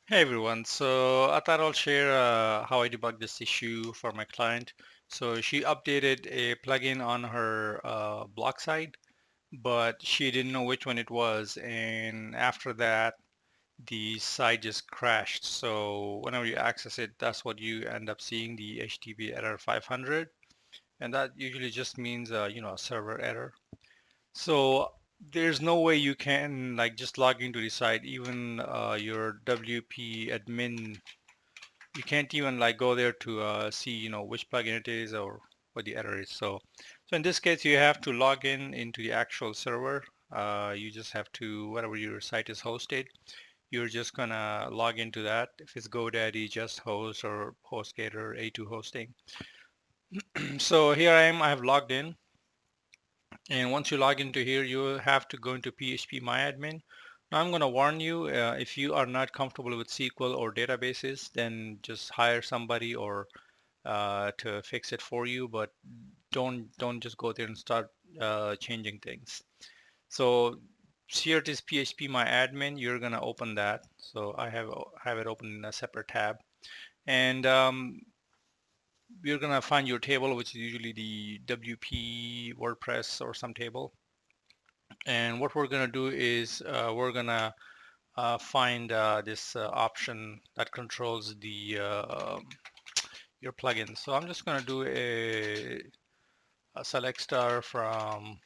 Hey everyone, so I thought I'll share how I debug this issue for my client. So she updated a plugin on her blog site, but she didn't know which one it was, and after that, the site just crashed. So whenever you access it, that's what you end up seeing, the HTTP error 500, and that usually just means a server error. So there's no way you can like just log into the site, even your WP admin. You can't even like go there to see which plugin it is or what the error is. So in this case you have to log in into the actual server. You just have to, whatever your site is hosted, you're just gonna log into that. If it's GoDaddy, Just Host, or HostGator, A2 Hosting. So here I am, I have logged in, and once you log into here you have to go into phpmyadmin. Now I'm going to warn you, if you are not comfortable with SQL or databases, then just hire somebody or to fix it for you, but don't just go there and start changing things. So here it is, PHP my admin. You're gonna open that. So I have it open in a separate tab, and you're gonna find your table, which is usually the WP WordPress or some table. And what we're gonna do is we're gonna find this option that controls the your plugins. So I'm just gonna do a select star from,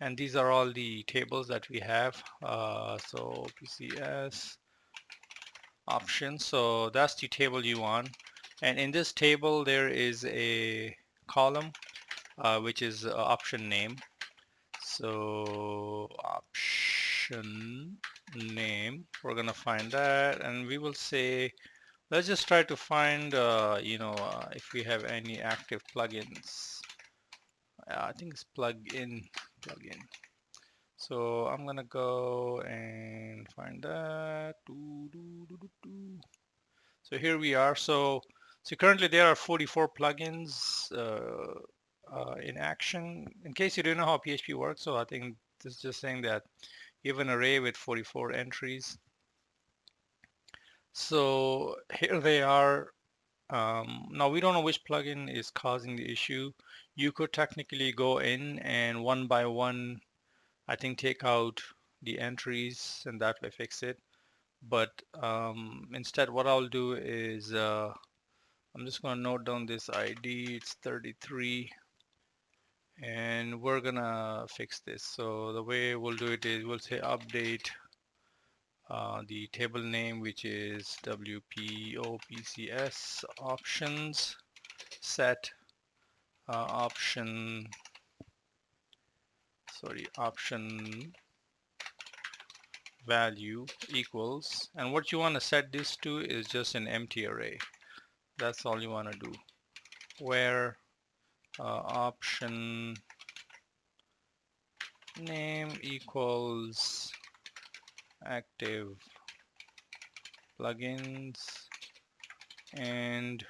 and these are all the tables that we have. So PCS options, so that's the table you want, and in this table there is a column which is option name. So option name, we're gonna find that, and we will say, let's just try to find if we have any active plugins. I think it's plugin. So I'm gonna go and find that. So here we are. So currently there are 44 plugins in action. In case you don't know how PHP works, so I think this is just saying that you have an array with 44 entries. So here they are. Now we don't know which plugin is causing the issue. You could technically go in and one by one, I think, take out the entries and that way fix it. But instead what I'll do is I'm just going to note down this ID. It's 33, and we're gonna fix this. So the way we'll do it is we'll say update the table name, which is WPOPCS options, set option value equals, and what you want to set this to is just an empty array. That's all you want to do, where option name equals active plugins, and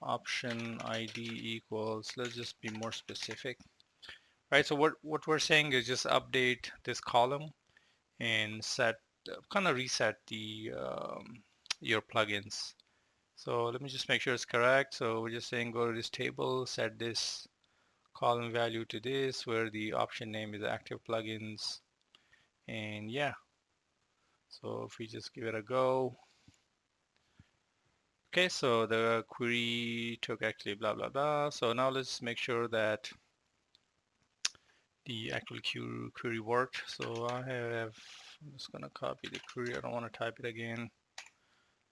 option ID equals, let's just be more specific, right? So what we're saying is just update this column and set, kind of reset the your plugins. So let me just make sure it's correct. So we're just saying go to this table, set this column value to this, where the option name is active plugins, and yeah. So if we just give it a go, okay, so the query took actually blah blah blah. So now let's make sure that the actual query worked. So I'm just gonna copy the query. I don't want to type it again.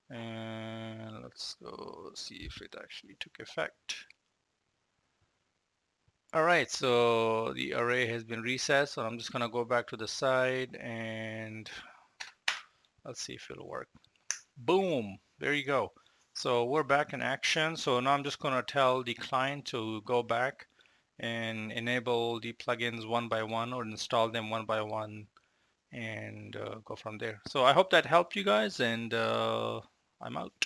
And let's go see if it actually took effect. All right, so the array has been reset. So I'm just gonna go back to the side and let's see if it'll work. Boom, there you go. So we're back in action. So now I'm just gonna tell the client to go back and enable the plugins one by one, or install them one by one, and go from there. So I hope that helped you guys, and I'm out.